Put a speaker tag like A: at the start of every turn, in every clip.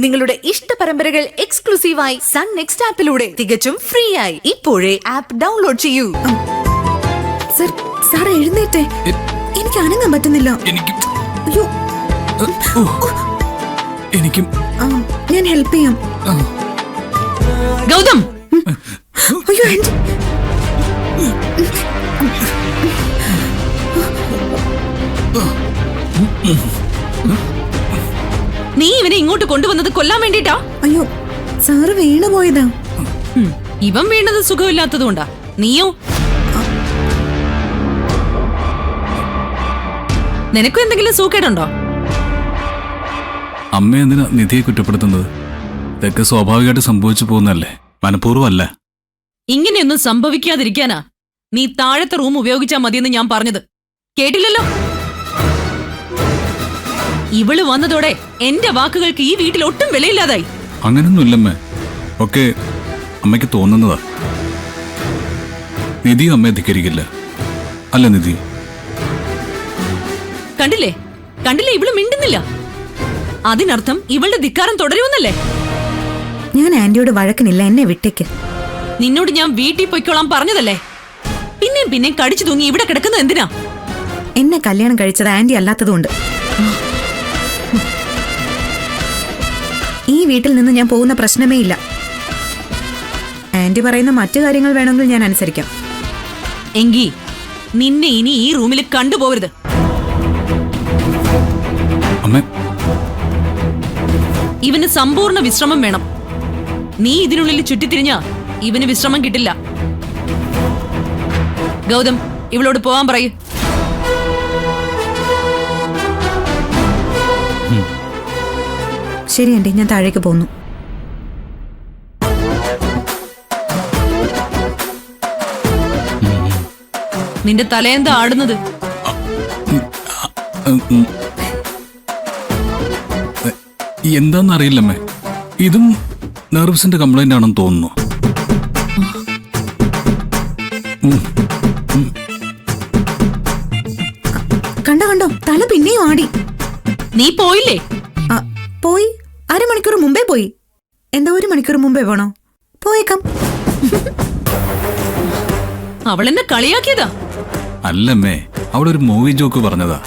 A: നിങ്ങളുടെ ഇഷ്ട പരമ്പരകൾ എക്സ്ക്ലൂസീവായി സൺ നെക്സ്റ്റ് ആപ്പിലൂടെ തികച്ചും ഫ്രീ ആയി ഇപ്പോഴേ ആപ്പ് ഡൗൺലോഡ് ചെയ്യൂ.
B: സാർ എഴുന്നേറ്റേ, എനിക്ക് അനങ്ങാൻ പറ്റുന്നില്ല. അയ്യോ,
C: എനിക്കും
B: ഞാൻ ഹെൽപ്പ് ചെയ്യാം.
A: ഗൗതം,
B: അയ്യോ ആന്റി,
A: നീ ഇവനെ ഇങ്ങോട്ട് കൊണ്ടുവന്നത് കൊല്ലാൻ വേണ്ടിട്ടാ?
B: അയ്യോ സാറ് വീണു പോയതാ.
A: ഇവൻ വീണത് സുഖമില്ലാത്തതുകൊണ്ടാ. നീയോ? നിനക്കും എന്തെങ്കിലും സൂക്കേടുണ്ടോ?
C: അമ്മ എന്തിനാ നിധിയെ കുറ്റപ്പെടുത്തുന്നത്? ഇതൊക്കെ സ്വാഭാവികമായിട്ട് സംഭവിച്ചു പോകുന്നല്ലേ, മനഃപൂർവ്വമല്ല.
A: ഇങ്ങനെയൊന്നും സംഭവിക്കാതിരിക്കാനാ നീ താഴത്തെ റൂം ഉപയോഗിച്ചാ മതിയെന്ന് ഞാൻ പറഞ്ഞത്. കേട്ടില്ലല്ലോ? ഇവള് വന്നതോടെ എന്റെ വാക്കുകൾക്ക് ഈ വീട്ടിൽ ഒട്ടും വിലയില്ലാതായി.
C: അങ്ങനൊന്നുമില്ലമ്മേ, ഒക്കെ അമ്മയ്ക്ക് തോന്നുന്നതാ. നിധി അമ്മയെ ധിക്കരിക്കില്ല, അല്ല നിധി?
A: കണ്ടില്ലേ കണ്ടില്ലേ, ഇവള് മിണ്ടുന്നില്ല. അതിനർത്ഥം ഇവളുടെ ധിക്കാരം തുടരുമെന്നല്ലേ?
B: ഞാൻ ആന്റിയോട് വഴക്കിനില്ല, എന്നെ വിട്ടേക്ക്.
A: നിന്നോട് ഞാൻ വീട്ടിൽ പൊയ്ക്കോളാൻ പറഞ്ഞതല്ലേ? പിന്നെയും കടിച്ചു തൂങ്ങി ഇവിടെ കിടക്കുന്നത് എന്തിനാ?
B: എന്നെ കല്യാണം കഴിച്ചത് ആന്റി അല്ലാത്തതുകൊണ്ട്. ഈ വീട്ടിൽ നിന്ന് ഞാൻ പോകുന്ന പ്രശ്നമേ ഇല്ല. ആന്റി പറയുന്ന മറ്റു കാര്യങ്ങൾ വേണമെങ്കിൽ ഞാൻ അനുസരിക്കാം.
A: എങ്കി നിന്നെ ഇനി ഈ റൂമിൽ കണ്ടുപോകരുത്. ഇവന് സമ്പൂർണ്ണ വിശ്രമം വേണം. നീ ഇതിനുള്ളിൽ ചുറ്റിത്തിരിഞ്ഞാ ഇവന് വിശ്രമം കിട്ടില്ല. ഗൗതം, ഇവളോട് പോവാൻ പറയൂ.
B: ശരി ആന്റി, ഞാൻ താഴേക്ക് പോന്നു.
A: നിന്റെ തലയെന്താ ആടുന്നത്?
C: എന്താന്നറിയില്ലമ്മേ, ഇതും നെർവ്സിന്റെ കംപ്ലൈന്റ് ആണെന്ന് തോന്നുന്നു.
B: കണ്ടോ, തല പിന്നെയും ആടി.
A: നീ പോയില്ലേ?
B: പോയി, അരമണിക്കൂർ മുമ്പേ പോയി. എന്താ 1 മണിക്കൂർ മുമ്പേ പോണോ? പോയേക്കാം.
A: അവളെന്നെ കളിയാക്കിയതാ?
C: അല്ലമ്മേ, അവളൊരു മൂവി ജോക്ക് പറഞ്ഞതാ.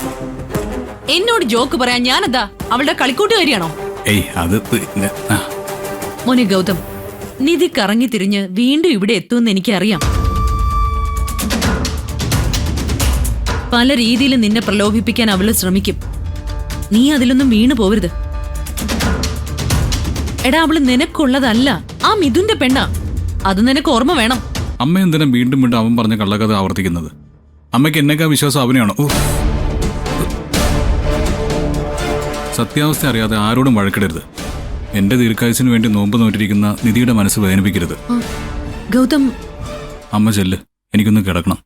A: എന്നോട് ജോക്ക് പറയാൻ ഞാനെന്താ അവളുടെ കളിക്കൂട്ടുകാരിയാണോ?
C: ഏയ്, അത്
A: മോനെ ഗൗതം, നിധി കറങ്ങി തിരിഞ്ഞ് വീണ്ടും ഇവിടെ എത്തുമെന്ന് എനിക്കറിയാം. പല രീതിയിലും നിന്നെ പ്രലോഭിപ്പിക്കാൻ അവള് ശ്രമിക്കും. നീ അതിലൊന്നും വീണു പോവരുത്. എടാ, അവള് നിനക്കുള്ളതല്ല, ആ മിഥുന്റെ പെണ്ണാ. അത് നിനക്ക് ഓർമ്മ വേണം.
C: അമ്മ എന്തിനാ വീണ്ടും വീണ്ടും അവൻ പറഞ്ഞ കള്ളക്കഥ ആവർത്തിക്കുന്നത്? അമ്മയ്ക്ക് എന്നേക്കാ വിശ്വാസം അവനെയാണോ? സത്യാവസ്ഥ അറിയാതെ ആരോടും വഴക്കിടരുത്. എന്റെ ദീർഘായുസിന് വേണ്ടി നോമ്പ് നോറ്റിരിക്കുന്ന നിധിയുടെ മനസ്സ് വേദനിപ്പിക്കരുത്.
A: ഗൗതം,
C: അമ്മ ചെല്ല്, എനിക്കൊന്ന് കിടക്കണം.